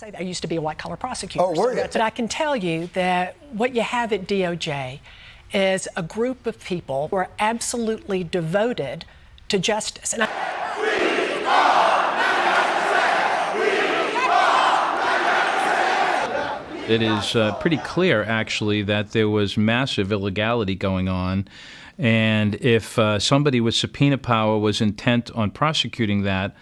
I used to be a white-collar prosecutor. Oh, were you? But I can tell you that what you have at DOJ is a group of people who are absolutely devoted to justice. And it is pretty clear, actually, that there was massive illegality going on. And if somebody with subpoena power was intent on prosecuting that,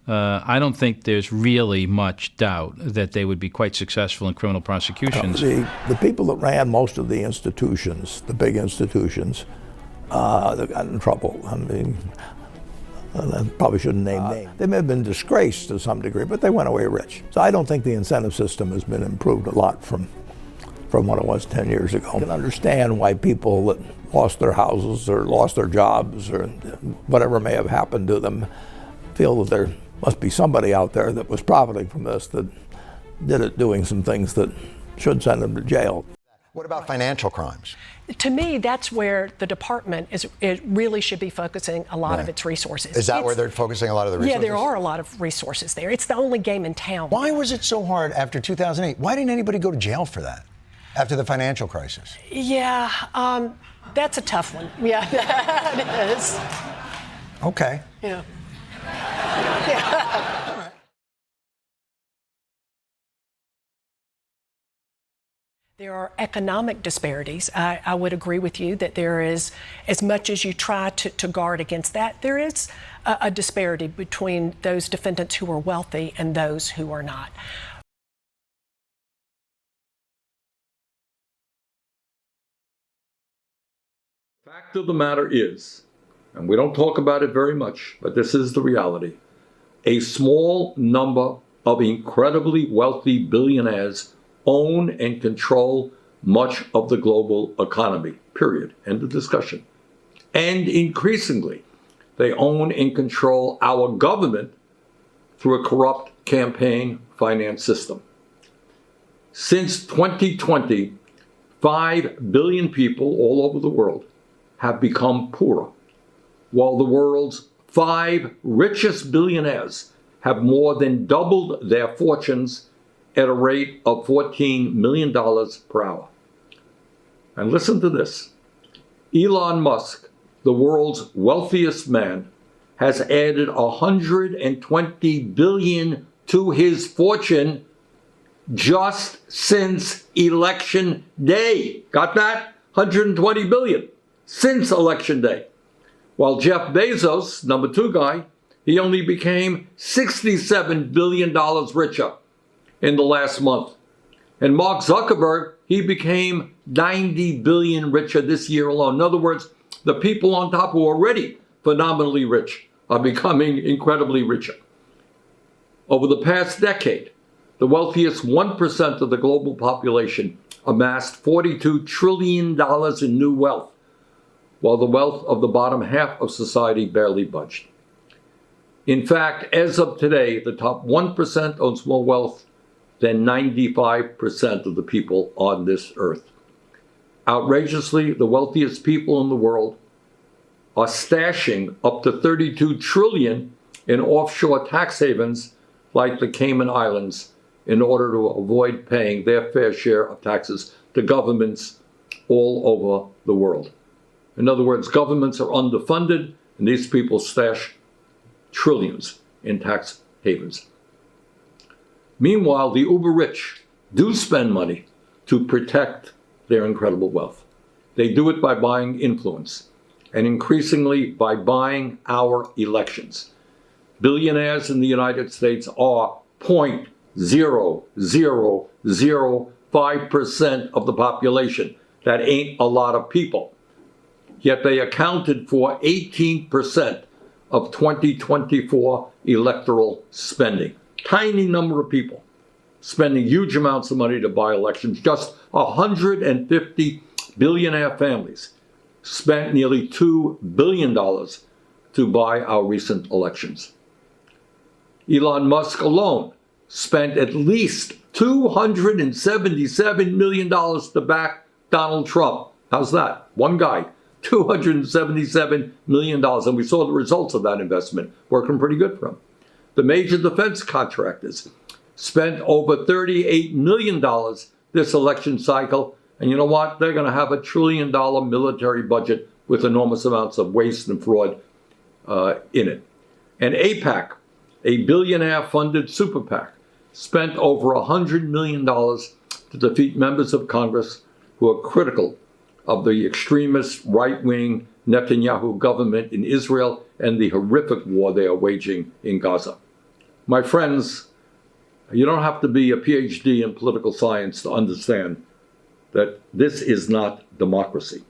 I don't think there's really much doubt that they would be quite successful in criminal prosecutions. The people that ran most of the institutions, the big institutions, they got in trouble. I mean, I probably shouldn't name names. They may have been disgraced to some degree, but they went away rich. So I don't think the incentive system has been improved a lot from what it was 10 years ago. I can understand why people that lost their houses or lost their jobs or whatever may have happened to them feel that there must be somebody out there that was profiting from this, that did it doing some things that should send them to jail. What about financial crimes? to me, that's where the department it really should be focusing a lot of its resources. Is that where they're focusing a lot of the resources? Yeah, there are a lot of resources there. It's the only game in town. Why was it so hard after 2008? Why didn't anybody go to jail for that after the financial crisis? Yeah, that's a tough one. Yeah, that is. Okay. Yeah. Yeah. There are economic disparities. I would agree with you that there is, as much as you try to guard against that, there is a disparity between those defendants who are wealthy and those who are not. Fact of the matter is, and we don't talk about it very much, but this is the reality, a small number of incredibly wealthy billionaires own and control much of the global economy, period. End of discussion. And increasingly, they own and control our government through a corrupt campaign finance system. Since 2020, 5 billion people all over the world have become poorer, while the world's 5 richest billionaires have more than doubled their fortunes at a rate of $14 million per hour. And listen to this. Elon Musk, the world's wealthiest man, has added $120 billion to his fortune just since election day. Got that? $120 billion since election day. While Jeff Bezos, number 2 guy, he only became $67 billion richer in the last month. And Mark Zuckerberg, he became 90 billion richer this year alone. In other words, the people on top who are already phenomenally rich are becoming incredibly richer. Over the past decade, the wealthiest 1% of the global population amassed $42 trillion in new wealth, while the wealth of the bottom half of society barely budged. In fact, as of today, the top 1% owns more wealth than 95% of the people on this earth. Outrageously, the wealthiest people in the world are stashing up to $32 trillion in offshore tax havens like the Cayman Islands in order to avoid paying their fair share of taxes to governments all over the world. In other words, governments are underfunded, and these people stash trillions in tax havens. Meanwhile, the uber-rich do spend money to protect their incredible wealth. They do it by buying influence, and increasingly by buying our elections. Billionaires in the United States are 0.0005% of the population. That ain't a lot of people. Yet they accounted for 18% of 2024 electoral spending. Tiny number of people spending huge amounts of money to buy elections. Just 150 billionaire families spent nearly $2 billion to buy our recent elections. Elon Musk alone spent at least $277 million to back Donald Trump. How's that? One guy, $277 million. And we saw the results of that investment working pretty good for him. The major defense contractors spent over $38 million this election cycle. And you know what? They're going to have $1 trillion military budget with enormous amounts of waste and fraud in it. And AIPAC, a billionaire-funded super PAC, spent over $100 million to defeat members of Congress who are critical of the extremist right-wing Netanyahu government in Israel and the horrific war they are waging in Gaza. My friends, you don't have to be a PhD in political science to understand that this is not democracy.